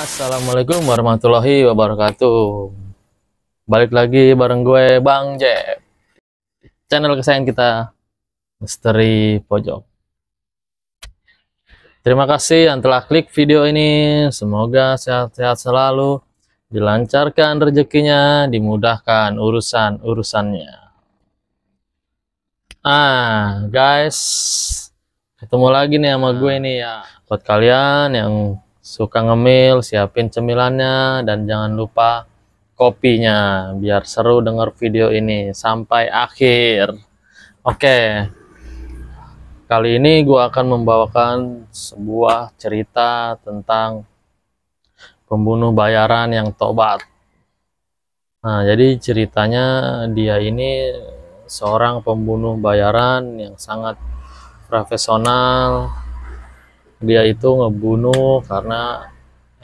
Assalamualaikum warahmatullahi wabarakatuh. Balik lagi bareng gue Bang Jeb, channel kesayangan kita, Misteri Pojok. Terima kasih yang telah klik video ini. Semoga sehat-sehat selalu, dilancarkan rezekinya, dimudahkan urusan-urusannya. Guys, ketemu lagi nih sama gue nih ya. Buat kalian yang suka ngemil, siapin cemilannya dan jangan lupa kopinya biar seru denger video ini sampai akhir. Oke, kali ini gue akan membawakan sebuah cerita tentang pembunuh bayaran yang tobat. Nah, jadi ceritanya dia ini seorang pembunuh bayaran yang sangat profesional. Dia itu ngebunuh karena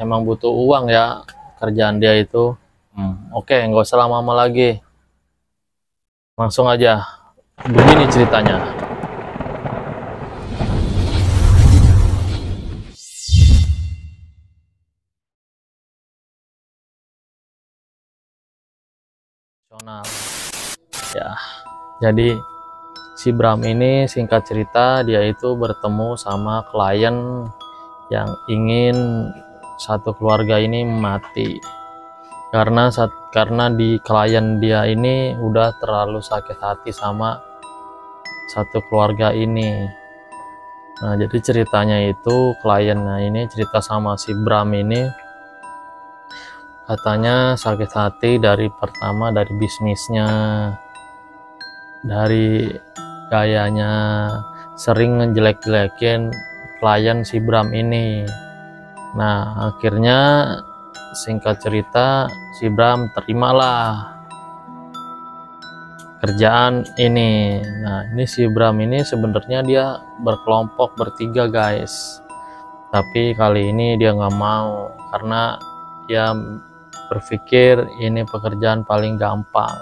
emang butuh uang ya, kerjaan dia itu. Oke, nggak usah lama-lama lagi, langsung aja. Begini ceritanya. Ya, jadi si Bram ini singkat cerita dia itu bertemu sama klien yang ingin satu keluarga ini mati karena di klien dia ini udah terlalu sakit hati sama satu keluarga ini. Nah, jadi ceritanya itu kliennya ini cerita sama si Bram ini, katanya sakit hati dari pertama dari bisnisnya, dari gayanya, sering ngejelek-jelekin klien si Bram ini. Nah, akhirnya singkat cerita si Bram terimalah kerjaan ini. Nah, ini si Bram ini sebenarnya dia berkelompok bertiga guys, tapi kali ini dia nggak mau karena dia berpikir ini pekerjaan paling gampang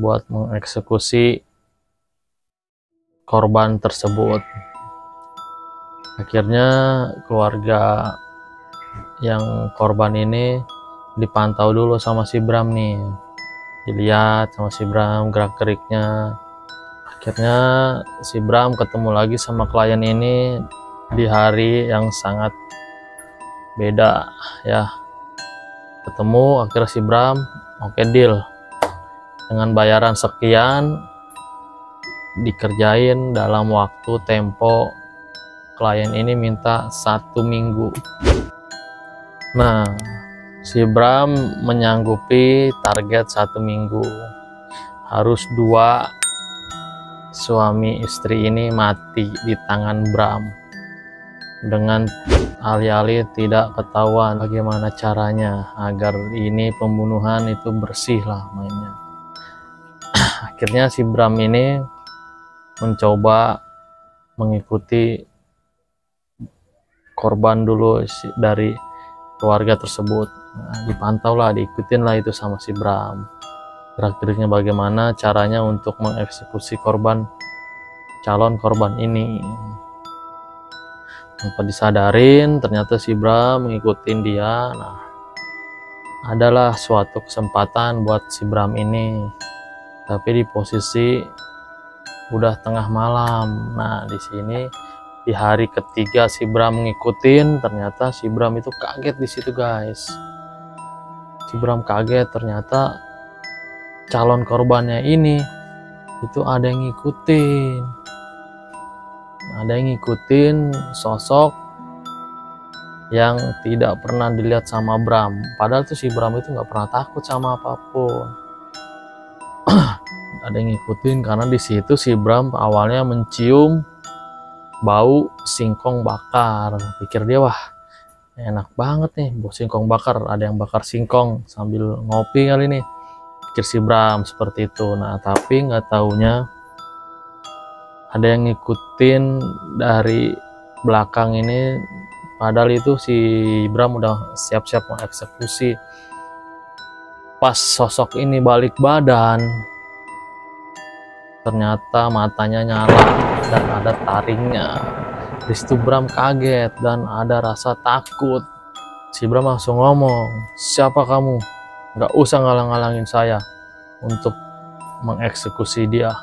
buat mengeksekusi korban tersebut. Akhirnya keluarga yang korban ini dipantau dulu sama si Bram nih, dilihat sama si Bram gerak-geriknya. Akhirnya si Bram ketemu lagi sama klien ini di hari yang sangat beda ya. Ketemu, akhirnya si Bram oke deal, dengan bayaran sekian dikerjain dalam waktu tempo klien ini minta 1 minggu. Nah, si Bram menyanggupi target 1 minggu, harus 2 suami istri ini mati di tangan Bram. Dengan alih-alih tidak ketahuan bagaimana caranya agar ini pembunuhan itu bersih lah mainnya. Akhirnya si Bram ini mencoba mengikuti korban dulu dari keluarga tersebut. Nah, dipantau lah, diikutin lah itu sama si Bram, gerak-geriknya bagaimana caranya untuk mengeksekusi calon korban ini. Tanpa disadarin ternyata si Bram ngikutin dia. Nah, adalah suatu kesempatan buat si Bram ini, tapi di posisi udah tengah malam. Nah, di sini di hari ketiga si Bram ngikutin, ternyata si Bram itu kaget di situ guys. Si Bram kaget ternyata calon korbannya ini itu ada yang ngikutin sosok yang tidak pernah dilihat sama Bram. Padahal tuh si Bram itu nggak pernah takut sama apapun. Ada yang ngikutin karena di situ si Bram awalnya mencium bau singkong bakar. Pikir dia, wah enak banget nih bau singkong bakar, ada yang bakar singkong sambil ngopi kali nih, pikir si Bram seperti itu. Nah, tapi nggak taunya ada yang ngikutin dari belakang ini, padahal itu si Bram udah siap-siap mengeksekusi. Pas sosok ini balik badan, ternyata matanya nyala dan ada taringnya. Di situ Bram kaget dan ada rasa takut. Si Bram langsung ngomong, siapa kamu? Nggak usah ngalang-ngalangin saya untuk mengeksekusi dia.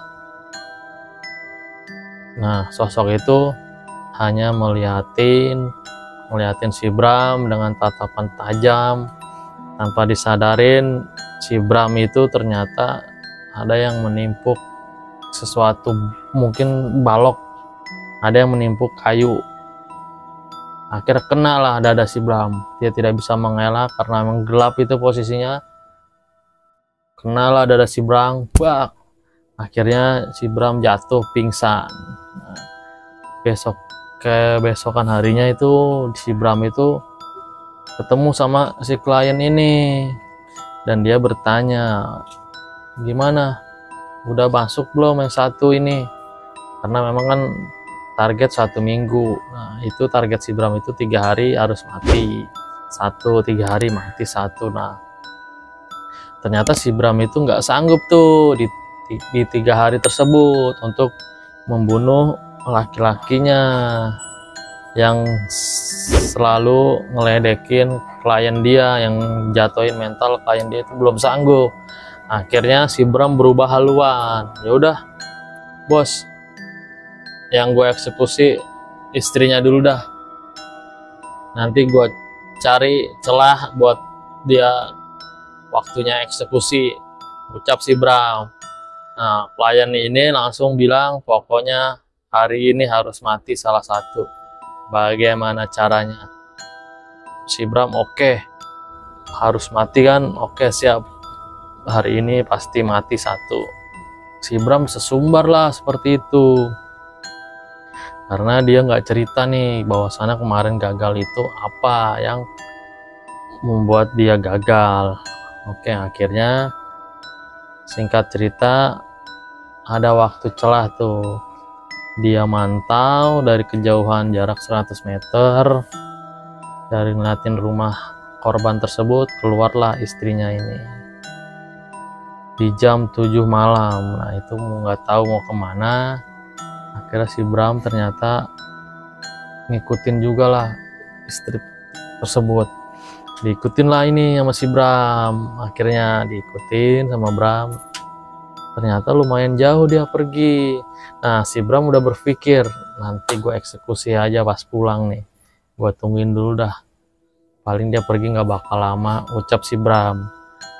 Nah, sosok itu hanya melihatin si Bram dengan tatapan tajam. Tanpa disadarin, si Bram itu ternyata ada yang menimpuk sesuatu, mungkin balok, ada yang menimpuk kayu. Akhirnya kena lah dada si Bram. Dia tidak bisa mengelak karena memang gelap itu posisinya. Kena lah dada si Bram, bak. Akhirnya si Bram jatuh pingsan. Nah, kebesokan harinya itu si Bram itu ketemu sama si klien ini dan dia bertanya, gimana, udah masuk belum yang satu ini? Karena memang kan target 1 minggu. Nah, itu target si Bram itu 3 hari harus mati satu, 3 hari mati satu. Nah, ternyata si Bram itu nggak sanggup tuh di 3 hari tersebut untuk membunuh laki-lakinya yang selalu ngeledekin klien dia, yang jatuhin mental klien dia itu belum sanggup. Akhirnya si Bram berubah haluan. Ya udah, bos, yang gue eksekusi istrinya dulu dah. Nanti gue cari celah buat dia waktunya eksekusi, ucap si Bram. Nah, klien ini langsung bilang, pokoknya hari ini harus mati salah satu. Bagaimana caranya? Si Bram, oke, harus mati kan? Oke, siap. Hari ini pasti mati satu. Si Bram sesumbar lah seperti itu. Karena dia nggak cerita nih bahwasannya kemarin gagal itu apa yang membuat dia gagal. Oke, akhirnya singkat cerita ada waktu celah tuh. Dia mantau dari kejauhan jarak 100 meter. Dari ngeliatin rumah korban tersebut, keluarlah istrinya ini. Di jam 7 malam. Nah, itu nggak tahu mau kemana. Akhirnya si Bram ternyata ngikutin juga lah istri tersebut. Diikutin lah ini sama si Bram. Akhirnya diikutin sama Bram. Ternyata lumayan jauh dia pergi. Nah, si Bram udah berpikir, nanti gue eksekusi aja pas pulang nih. Gue tungguin dulu dah. Paling dia pergi nggak bakal lama, ucap si Bram.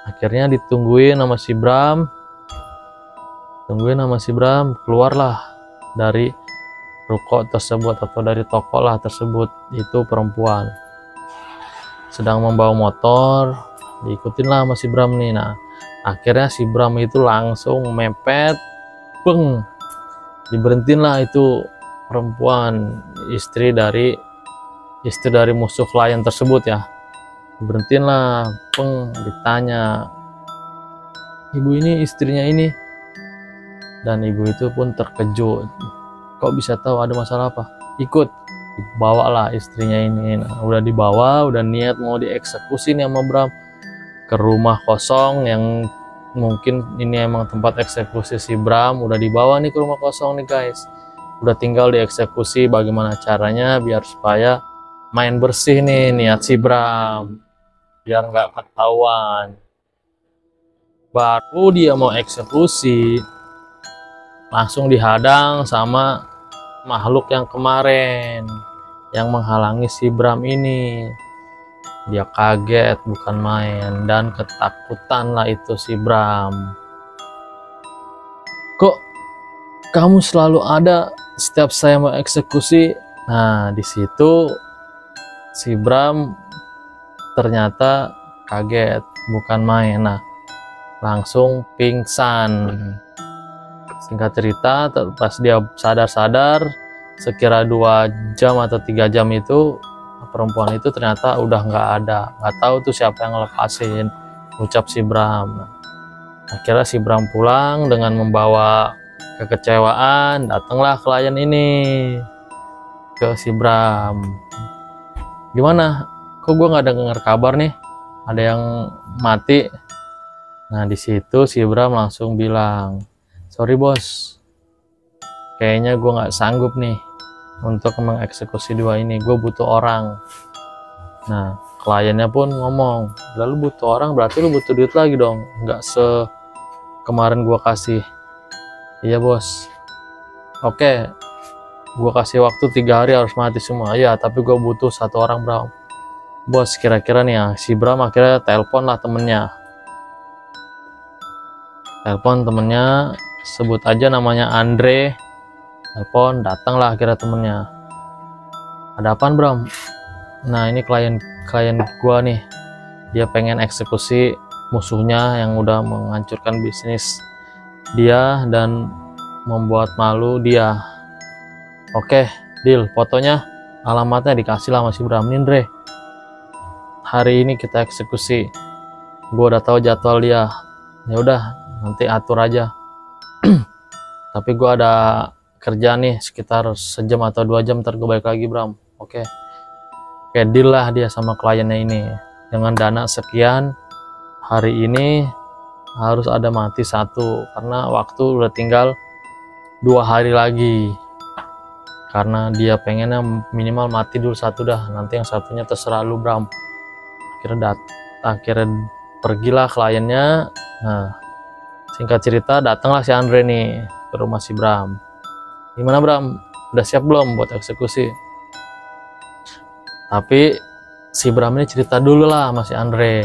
Akhirnya ditungguin sama si Bram. Keluarlah dari ruko tersebut atau dari toko lah tersebut. Itu perempuan sedang membawa motor, diikutin lah sama si Bram nih. Nah, akhirnya si Bram itu langsung mepet, beng, diberhentiin lah itu perempuan, istri dari musuh klien tersebut ya. Diberhentiin lah, beng, ditanya, ibu ini istrinya ini. Dan ibu itu pun terkejut, kok bisa tahu ada masalah apa? Ikut, dibawa lah istrinya ini. Nah, udah dibawa, udah niat mau dieksekusi nih sama Bram ke rumah kosong yang mungkin ini emang tempat eksekusi si Bram. Udah dibawa nih ke rumah kosong nih guys, udah tinggal dieksekusi. Bagaimana caranya biar supaya main bersih nih niat si Bram, biar nggak ketahuan. Baru dia mau eksekusi, langsung dihadang sama makhluk yang kemarin yang menghalangi si Bram ini. Dia kaget bukan main dan ketakutan lah itu si Bram. Kok kamu selalu ada setiap saya mau eksekusi? Nah, di situ si Bram ternyata kaget bukan main. Nah, langsung pingsan. Singkat cerita, pas dia sadar-sadar, sekira 2 jam atau 3 jam itu, perempuan itu ternyata udah nggak ada. Nggak tahu tuh siapa yang ngelepasin, ucap si Bram. Akhirnya si Bram pulang dengan membawa kekecewaan. Datanglah klien ini ke si Bram. Gimana? Kok gue nggak dengar kabar nih? Ada yang mati. Nah, di situ si Bram langsung bilang, sorry bos, kayaknya gue nggak sanggup nih untuk mengeksekusi 2 ini, gue butuh orang. Nah, kliennya pun ngomong, lalu butuh orang berarti lu butuh duit lagi dong, nggak kemarin gua kasih. Iya bos, oke, gua kasih waktu 3 hari harus mati semua. Iya, tapi gua butuh 1 orang Bram. Bos, kira-kira nih ya, si Bram akhirnya telepon lah temennya. Telepon temennya, sebut aja namanya Andre. Telepon, datanglah akhirnya temennya. Ada apaan Bram? Nah, ini klien gua nih, dia pengen eksekusi musuhnya yang udah menghancurkan bisnis dia dan membuat malu dia. Oke, deal. Fotonya, alamatnya dikasih lah masih Bram. Nindre, hari ini kita eksekusi. Gua udah tahu jadwal dia. Ya udah, nanti atur aja. Tapi gua ada kerja nih sekitar sejam atau 2 jam, ntar gua balik lagi Bram. Oke, deal lah dia sama kliennya ini. Dengan dana sekian, hari ini harus ada mati 1, karena waktu udah tinggal 2 hari lagi. Karena dia pengennya minimal mati dulu 1 dah, nanti yang satunya terserah lu Bram. Akhirnya pergilah kliennya. Nah, singkat cerita datanglah si Andre nih ke rumah si Bram. Gimana Bram, udah siap belum buat eksekusi? Tapi si Bram ini cerita dulu lah sama si Andre.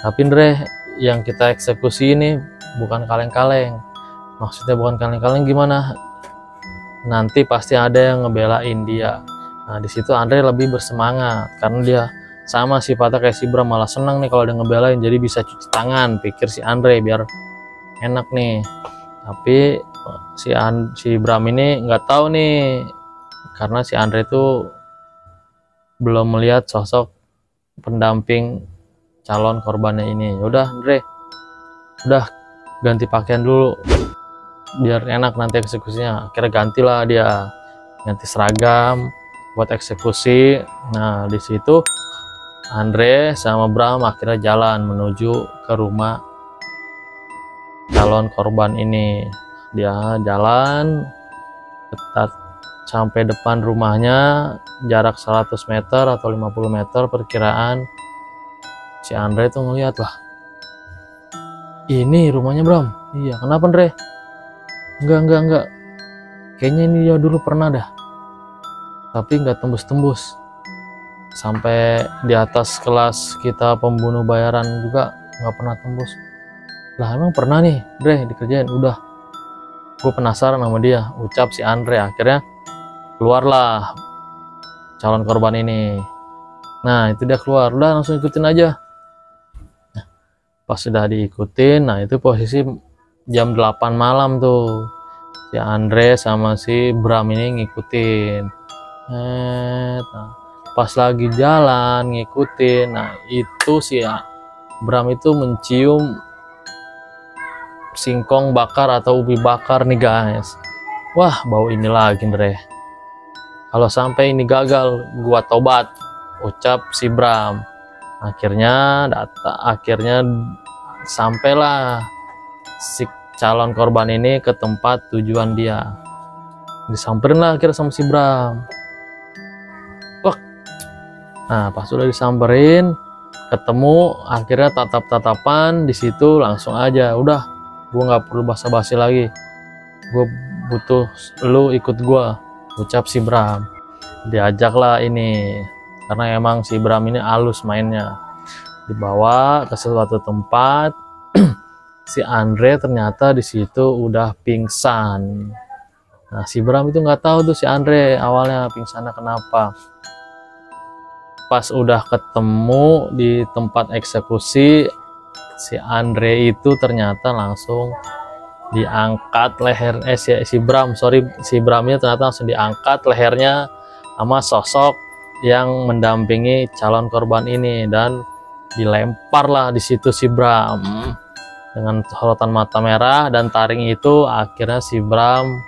Tapi Andre, yang kita eksekusi ini bukan kaleng-kaleng. Maksudnya bukan kaleng-kaleng gimana? Nanti pasti ada yang ngebelain dia. Nah, di situ Andre lebih bersemangat karena dia sama sifatnya kayak si Bram, malah senang nih kalau ada ngebelain, jadi bisa cuci tangan, pikir si Andre, biar enak nih. Tapi si Bram ini nggak tahu nih, karena si Andre itu belum melihat sosok pendamping calon korbannya ini. Yaudah Andre, udah ganti pakaian dulu biar enak nanti eksekusinya. Akhirnya gantilah dia, ganti seragam buat eksekusi. Nah, di situ Andre sama Bram akhirnya jalan menuju ke rumah calon korban ini. Dia jalan ketat sampai depan rumahnya, jarak 100 meter atau 50 meter perkiraan. Si Andre tuh ngeliat, lah, ini rumahnya Bram. Iya, kenapa Andre? Enggak, kayaknya ini dia dulu pernah dah, tapi nggak tembus-tembus sampai di atas kelas kita pembunuh bayaran juga nggak pernah tembus. Lah emang pernah nih Andre dikerjain? Udah, gue penasaran sama dia, ucap si Andre. Akhirnya keluarlah calon korban ini. Nah, itu dia keluar, udah langsung ikutin aja. Nah, pas sudah diikutin, nah itu posisi jam 8 malam tuh. Si Andre sama si Bram ini ngikutin. Nah, pas lagi jalan ngikutin, nah itu si Bram itu mencium singkong bakar atau ubi bakar nih guys. Wah, bau ini lagi Andre. Kalau sampai ini gagal, gua tobat, ucap si Bram. Akhirnya sampailah si calon korban ini ke tempat tujuan dia. Disamperin lah akhirnya sama si Bram. Wah. Nah, pas sudah disamperin, ketemu, akhirnya tatap-tatapan. Di situ langsung aja, udah, gua nggak perlu basa-basi lagi. Gua butuh lu ikut gua, ucap si Bram. Diajaklah ini, karena emang si Bram ini halus mainnya. Dibawa ke suatu tempat. Si Andre ternyata di situ udah pingsan. Nah, si Bram itu nggak tahu tuh si Andre awalnya pingsannya kenapa. Pas udah ketemu di tempat eksekusi, si Andre itu ternyata langsung diangkat leher, si Bramnya ternyata langsung diangkat lehernya sama sosok yang mendampingi calon korban ini, dan dilemparlah di situ si Bram dengan sorotan mata merah dan taring itu. Akhirnya si Bram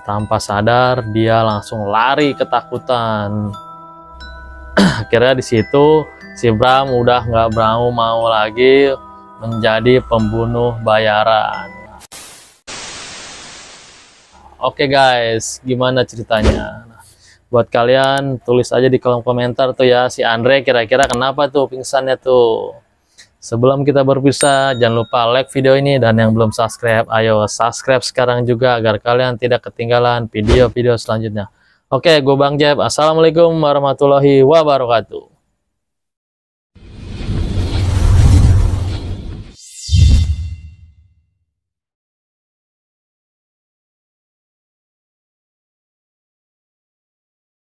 tanpa sadar dia langsung lari ketakutan. Akhirnya di situ si Bram udah nggak mau lagi menjadi pembunuh bayaran. Oke guys, gimana ceritanya? Buat kalian tulis aja di kolom komentar tuh ya, si Andre kira-kira kenapa tuh pingsannya tuh. Sebelum kita berpisah, jangan lupa like video ini, dan yang belum subscribe, ayo subscribe sekarang juga agar kalian tidak ketinggalan video-video selanjutnya. Oke, gue Bang Jeb. Assalamualaikum warahmatullahi wabarakatuh.